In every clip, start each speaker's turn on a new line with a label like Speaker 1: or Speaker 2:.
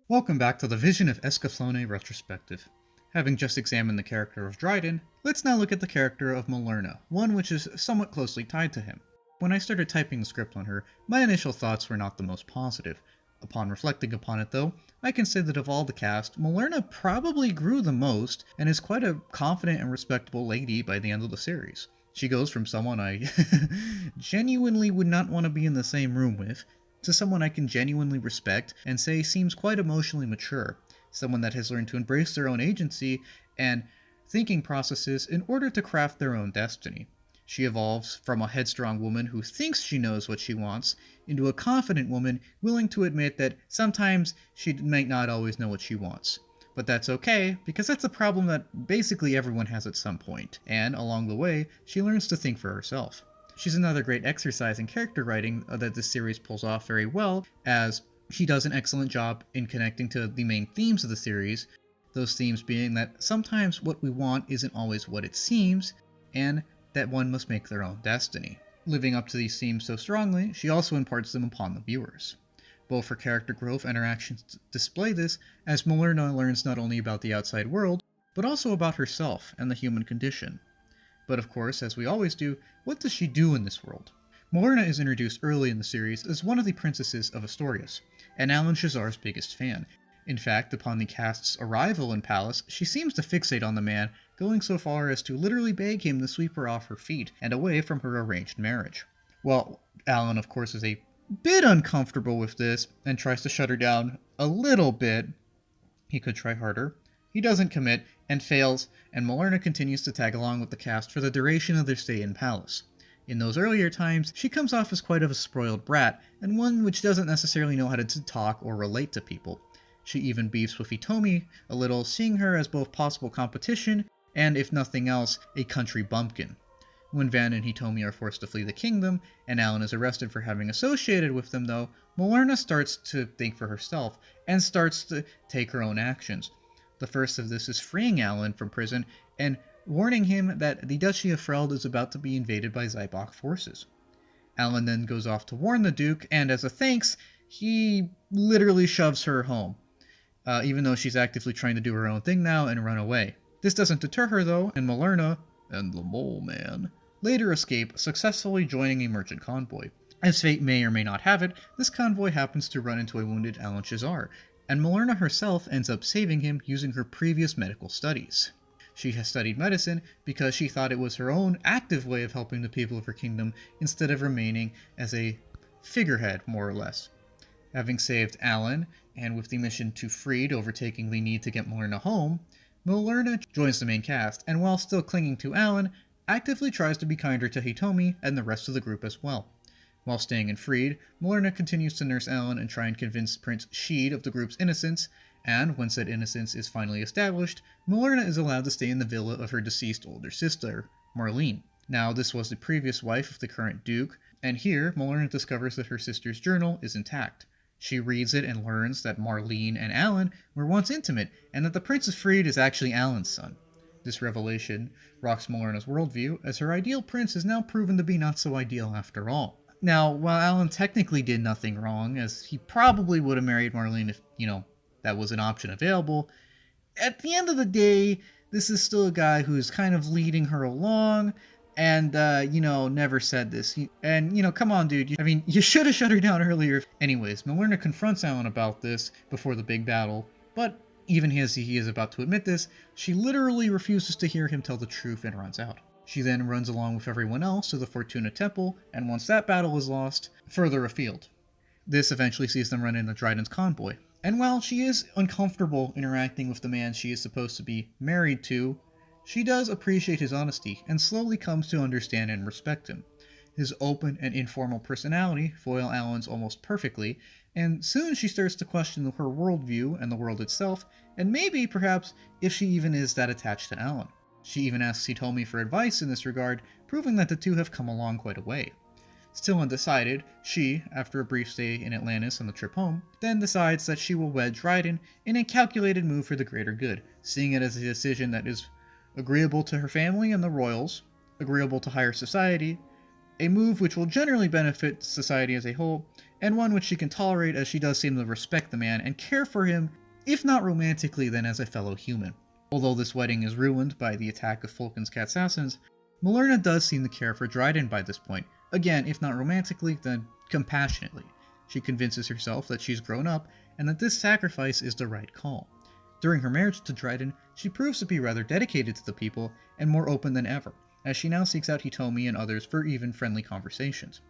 Speaker 1: Welcome back to the Vision of Escaflowne Retrospective. Having just examined the character of Dryden, let's now look at the character of Millerna, one which is somewhat closely tied to him. When I started typing the script on her, my initial thoughts were not the most positive. Upon reflecting upon it though, I can say that of all the cast, Millerna probably grew the most, and is quite a confident and respectable lady by the end of the series. She goes from someone I genuinely would not want to be in the same room with, to someone I can genuinely respect and say seems quite emotionally mature, someone that has learned to embrace their own agency and thinking processes in order to craft their own destiny. She evolves from a headstrong woman who thinks she knows what she wants into a confident woman willing to admit that sometimes she might not always know what she wants. But that's okay, because that's a problem that basically everyone has at some point, and along the way, she learns to think for herself. She's another great exercise in character writing that this series pulls off very well, as she does an excellent job in connecting to the main themes of the series, those themes being that sometimes what we want isn't always what it seems, and that one must make their own destiny. Living up to these themes so strongly, she also imparts them upon the viewers. Both her character growth and her actions display this, as Millerna learns not only about the outside world, but also about herself and the human condition. But of course, as we always do, what does she do in this world? Millerna is introduced early in the series as one of the princesses of Asturias, and Alan Shazar's biggest fan. In fact, upon the cast's arrival in Palace, she seems to fixate on the man, going so far as to literally beg him to sweep her off her feet and away from her arranged marriage. Well, Alan, of course, is a bit uncomfortable with this and tries to shut her down a little bit. He could try harder. He doesn't commit and fails, and Millerna continues to tag along with the cast for the duration of their stay in Palace. In those earlier times, she comes off as quite of a spoiled brat, and one which doesn't necessarily know how to talk or relate to people. She even beefs with Hitomi a little, seeing her as both possible competition and, if nothing else, a country bumpkin. When Van and Hitomi are forced to flee the kingdom, and Alan is arrested for having associated with them though, Millerna starts to think for herself, and starts to take her own actions. The first of this is freeing Alan from prison and warning him that the Duchy of Feld is about to be invaded by Zyborg forces. Alan then goes off to warn the Duke, and as a thanks, he literally shoves her home, even though she's actively trying to do her own thing now and run away. This doesn't deter her though, and Millerna, and the Mole Man, later escape, successfully joining a merchant convoy. As fate may or may not have it, this convoy happens to run into a wounded Alan Shazar, and Millerna herself ends up saving him using her previous medical studies. She has studied medicine because she thought it was her own active way of helping the people of her kingdom instead of remaining as a figurehead, more or less. Having saved Alan, and with the mission to Freed overtaking the need to get Millerna home, Millerna joins the main cast, and while still clinging to Alan, actively tries to be kinder to Hitomi and the rest of the group as well. While staying in Freed, Millerna continues to nurse Alan and try and convince Prince Sheed of the group's innocence, and when said innocence is finally established, Millerna is allowed to stay in the villa of her deceased older sister, Marlene. Now, this was the previous wife of the current Duke, and here Millerna discovers that her sister's journal is intact. She reads it and learns that Marlene and Alan were once intimate, and that the Prince of Freed is actually Alan's son. This revelation rocks Millerna's worldview, as her ideal prince is now proven to be not so ideal after all. Now, while Alan technically did nothing wrong, as he probably would have married Marlene if, that was an option available, at the end of the day, this is still a guy who's kind of leading her along, and, never said this. And, come on, dude. You should have shut her down earlier. Anyways, Millerna confronts Alan about this before the big battle, but even as he is about to admit this, she literally refuses to hear him tell the truth and runs out. She then runs along with everyone else to the Fortuna Temple, and once that battle is lost, further afield. This eventually sees them run into Dryden's convoy, and while she is uncomfortable interacting with the man she is supposed to be married to, she does appreciate his honesty and slowly comes to understand and respect him. His open and informal personality foil Alan's almost perfectly, and soon she starts to question her worldview and the world itself, and maybe, perhaps, if she even is that attached to Alan. She even asks Hitomi for advice in this regard, proving that the two have come along quite a way. Still undecided, she, after a brief stay in Atlantis on the trip home, then decides that she will wed Dryden in a calculated move for the greater good, seeing it as a decision that is agreeable to her family and the royals, agreeable to higher society, a move which will generally benefit society as a whole, and one which she can tolerate as she does seem to respect the man and care for him, if not romantically, then as a fellow human. Although this wedding is ruined by the attack of Fulkin's cat assassins, Millerna does seem to care for Dryden by this point, again, if not romantically, then compassionately. She convinces herself that she's grown up and that this sacrifice is the right call. During her marriage to Dryden, she proves to be rather dedicated to the people and more open than ever, as she now seeks out Hitomi and others for even friendly conversations.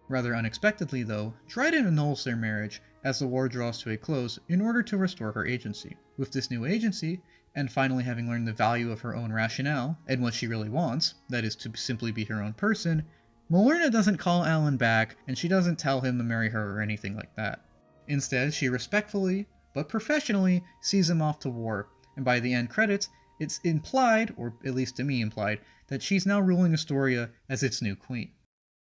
Speaker 1: Rather unexpectedly, though, Dryden annuls their marriage as the war draws to a close in order to restore her agency. With this new agency, and finally having learned the value of her own rationale and what she really wants, that is to simply be her own person, Millerna doesn't call Alan back and she doesn't tell him to marry her or anything like that. Instead, she respectfully, but professionally, sees him off to war, and by the end credits, it's implied, or at least to me implied, that she's now ruling Astoria as its new queen.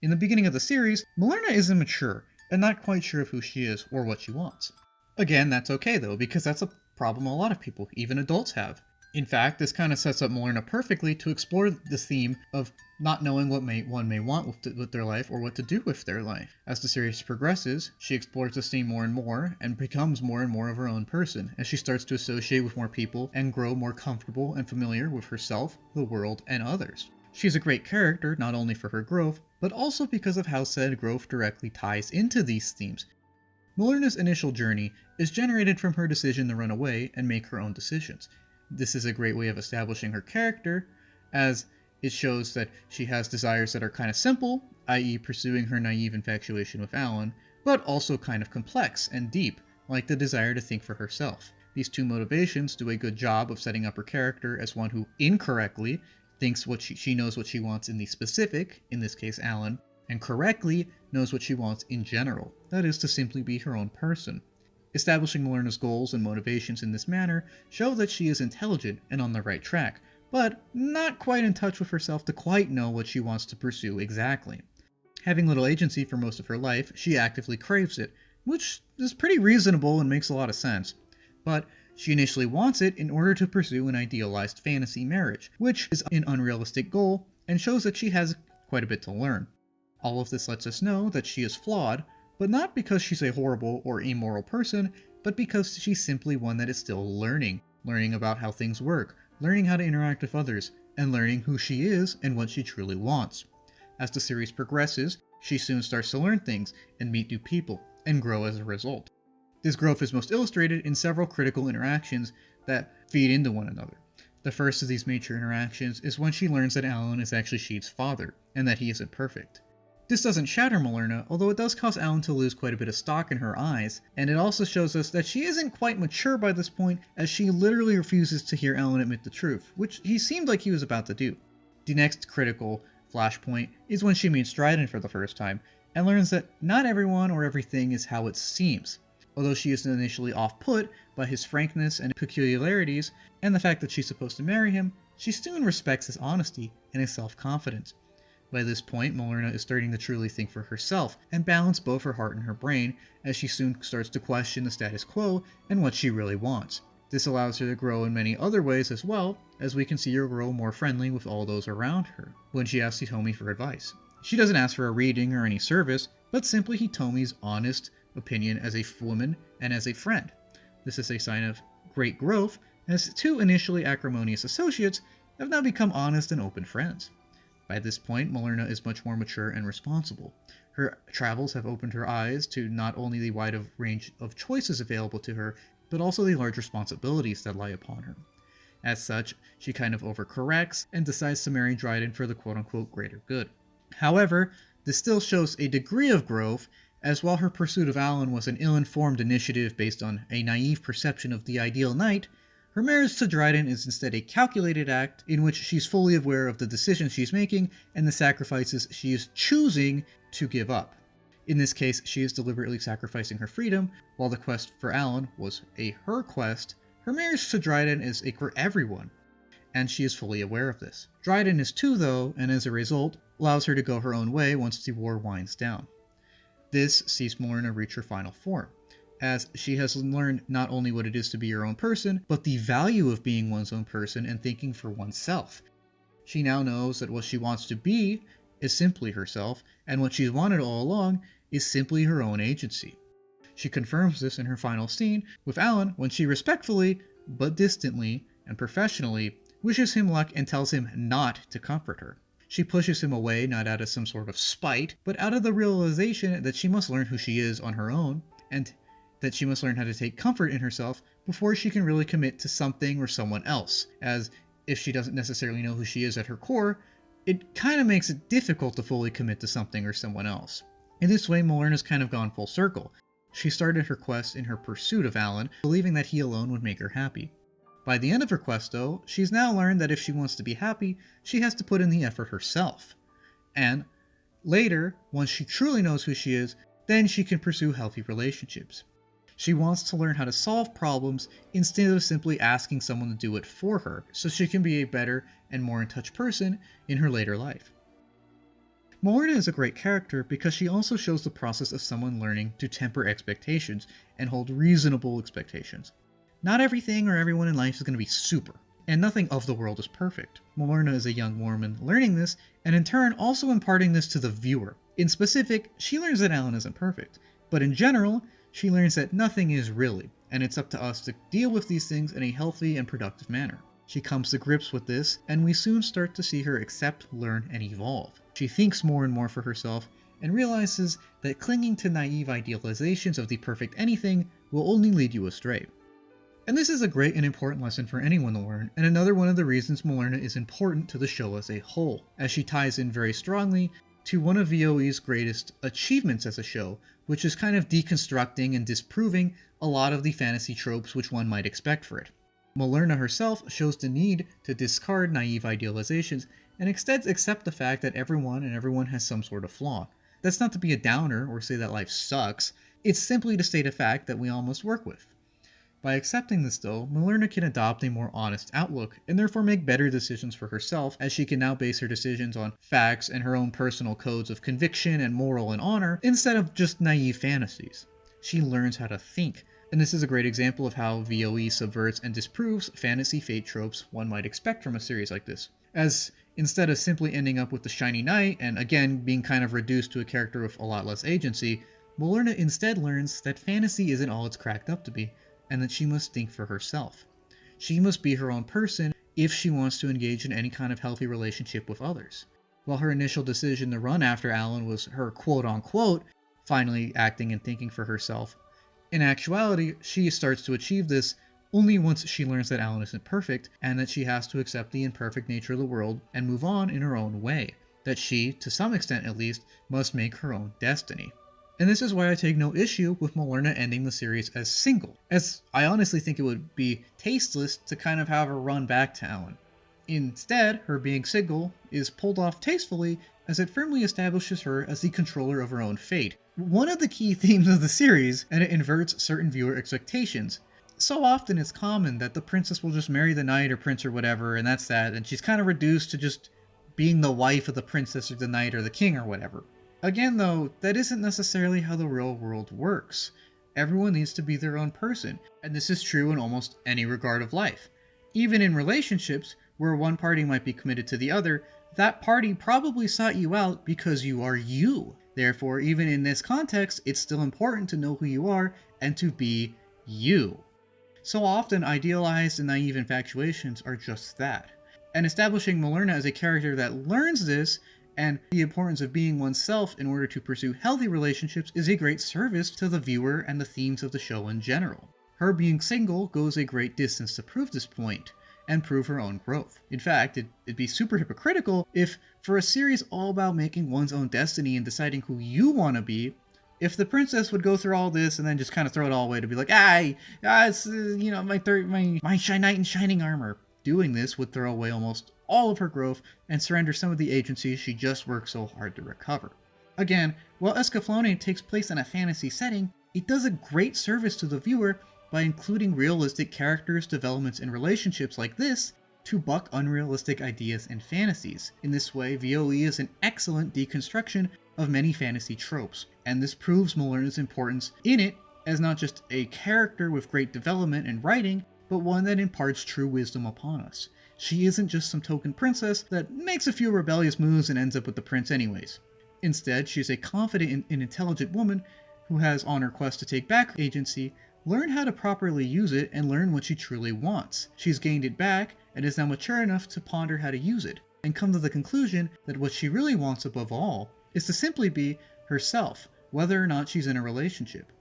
Speaker 1: In the beginning of the series, Millerna is immature, and not quite sure of who she is or what she wants. Again, that's okay though, because that's a problem a lot of people, even adults, have. In fact, this kind of sets up Millerna perfectly to explore this theme of not knowing what one may want with their life or what to do with their life. As the series progresses, she explores this theme more and more and becomes more and more of her own person as she starts to associate with more people and grow more comfortable and familiar with herself, the world, and others. She's a great character not only for her growth, but also because of how said growth directly ties into these themes. Millerna's initial journey is generated from her decision to run away and make her own decisions. This is a great way of establishing her character, as it shows that she has desires that are kind of simple, i.e. pursuing her naive infatuation with Alan, but also kind of complex and deep, like the desire to think for herself. These two motivations do a good job of setting up her character as one who incorrectly thinks she knows what she wants in the specific, in this case Alan, and correctly knows what she wants in general, that is to simply be her own person. Establishing Millerna's goals and motivations in this manner show that she is intelligent and on the right track, but not quite in touch with herself to quite know what she wants to pursue exactly. Having little agency for most of her life, she actively craves it, which is pretty reasonable and makes a lot of sense. But she initially wants it in order to pursue an idealized fantasy marriage, which is an unrealistic goal and shows that she has quite a bit to learn. All of this lets us know that she is flawed, but not because she's a horrible or immoral person, but because she's simply one that is still learning about how things work, learning how to interact with others, and learning who she is and what she truly wants. As the series progresses, she soon starts to learn things and meet new people, and grow as a result. This growth is most illustrated in several critical interactions that feed into one another. The first of these major interactions is when she learns that Alan is actually Sheet's father, and that he isn't perfect. This doesn't shatter Millerna, although it does cause Alan to lose quite a bit of stock in her eyes, and it also shows us that she isn't quite mature by this point, as she literally refuses to hear Alan admit the truth, which he seemed like he was about to do. The next critical flashpoint is when she meets Dryden for the first time, and learns that not everyone or everything is how it seems. Although she is initially off-put by his frankness and peculiarities, and the fact that she's supposed to marry him, she soon respects his honesty and his self-confidence. By this point, Millerna is starting to truly think for herself and balance both her heart and her brain, as she soon starts to question the status quo and what she really wants. This allows her to grow in many other ways as well, as we can see her grow more friendly with all those around her when she asks Hitomi for advice. She doesn't ask for a reading or any service, but simply Hitomi's honest opinion as a woman and as a friend. This is a sign of great growth, as two initially acrimonious associates have now become honest and open friends. By this point, Millerna is much more mature and responsible. Her travels have opened her eyes to not only the wide range of choices available to her, but also the large responsibilities that lie upon her. As such, she kind of overcorrects and decides to marry Dryden for the quote-unquote greater good. However, this still shows a degree of growth, as while her pursuit of Alan was an ill-informed initiative based on a naive perception of the ideal knight, her marriage to Dryden is instead a calculated act in which she's fully aware of the decisions she's making and the sacrifices she is choosing to give up. In this case, she is deliberately sacrificing her freedom, while the quest for Alan was her quest. Her marriage to Dryden is for everyone, and she is fully aware of this. Dryden is too, though, and as a result, allows her to go her own way once the war winds down. This sees Millerna reach her final form, as she has learned not only what it is to be her own person, but the value of being one's own person and thinking for oneself. She now knows that what she wants to be is simply herself, and what she's wanted all along is simply her own agency. She confirms this in her final scene with Alan when she respectfully, but distantly and professionally, wishes him luck and tells him not to comfort her. She pushes him away not out of some sort of spite, but out of the realization that she must learn who she is on her own, and that she must learn how to take comfort in herself before she can really commit to something or someone else, as if she doesn't necessarily know who she is at her core, it kind of makes it difficult to fully commit to something or someone else. In this way, Millerna's kind of gone full circle. She started her quest in her pursuit of Alan, believing that he alone would make her happy. By the end of her quest, though, she's now learned that if she wants to be happy, she has to put in the effort herself. And later, once she truly knows who she is, then she can pursue healthy relationships. She wants to learn how to solve problems instead of simply asking someone to do it for her, so she can be a better and more in touch person in her later life. Millerna is a great character because she also shows the process of someone learning to temper expectations and hold reasonable expectations. Not everything or everyone in life is going to be super, and nothing of the world is perfect. Millerna is a young woman learning this, and in turn also imparting this to the viewer. In specific, she learns that Alan isn't perfect, but in general, she learns that nothing is really, and it's up to us to deal with these things in a healthy and productive manner. She comes to grips with this, and we soon start to see her accept, learn, and evolve. She thinks more and more for herself, and realizes that clinging to naive idealizations of the perfect anything will only lead you astray. And this is a great and important lesson for anyone to learn, and another one of the reasons Millerna is important to the show as a whole, as she ties in very strongly to one of VoE's greatest achievements as a show, which is kind of deconstructing and disproving a lot of the fantasy tropes which one might expect for it. Millerna herself shows the need to discard naive idealizations and instead accept the fact that everyone has some sort of flaw. That's not to be a downer or say that life sucks, it's simply to state a fact that we all must work with. By accepting this though, Millerna can adopt a more honest outlook and therefore make better decisions for herself, as she can now base her decisions on facts and her own personal codes of conviction and moral and honor instead of just naive fantasies. She learns how to think, and this is a great example of how VoE subverts and disproves fantasy fate tropes one might expect from a series like this, as instead of simply ending up with the shiny knight and again being kind of reduced to a character with a lot less agency, Millerna instead learns that fantasy isn't all it's cracked up to be, and that she must think for herself. She must be her own person if she wants to engage in any kind of healthy relationship with others. While her initial decision to run after Alan was her quote-unquote finally acting and thinking for herself, in actuality, she starts to achieve this only once she learns that Alan isn't perfect and that she has to accept the imperfect nature of the world and move on in her own way, that she, to some extent at least, must make her own destiny. And this is why I take no issue with Millerna ending the series as single, as I honestly think it would be tasteless to kind of have her run back to Alan. Instead, her being single is pulled off tastefully as it firmly establishes her as the controller of her own fate, one of the key themes of the series, and it inverts certain viewer expectations. So often it's common that the princess will just marry the knight or prince or whatever, and that's that, and she's kind of reduced to just being the wife of the princess or the knight or the king or whatever. Again though, that isn't necessarily how the real world works. Everyone needs to be their own person, and this is true in almost any regard of life. Even in relationships, where one party might be committed to the other, that party probably sought you out because you are you. Therefore, even in this context, it's still important to know who you are and to be you. So often, idealized and naive infatuations are just that. And establishing Millerna as a character that learns this and the importance of being oneself in order to pursue healthy relationships is a great service to the viewer and the themes of the show in general. Her being single goes a great distance to prove this point, and prove her own growth. In fact, it'd be super hypocritical if, for a series all about making one's own destiny and deciding who you want to be, if the princess would go through all this and then just kind of throw it all away to be like, it's, my knight in shining armor. Doing this would throw away almost all of her growth and surrender some of the agency she just worked so hard to recover. Again, while Escaflowne takes place in a fantasy setting, it does a great service to the viewer by including realistic characters, developments, and relationships like this to buck unrealistic ideas and fantasies. In this way, VoE is an excellent deconstruction of many fantasy tropes, and this proves Millerna's importance in it as not just a character with great development and writing, but one that imparts true wisdom upon us. She isn't just some token princess that makes a few rebellious moves and ends up with the prince anyways. Instead, she is a confident and intelligent woman who has, on her quest to take back her agency, learned how to properly use it and learn what she truly wants. She's gained it back and is now mature enough to ponder how to use it, and come to the conclusion that what she really wants above all is to simply be herself, whether or not she's in a relationship.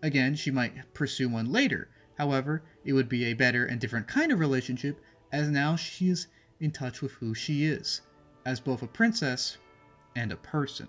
Speaker 1: Again, she might pursue one later, however, it would be a better and different kind of relationship, as now she is in touch with who she is, as both a princess and a person.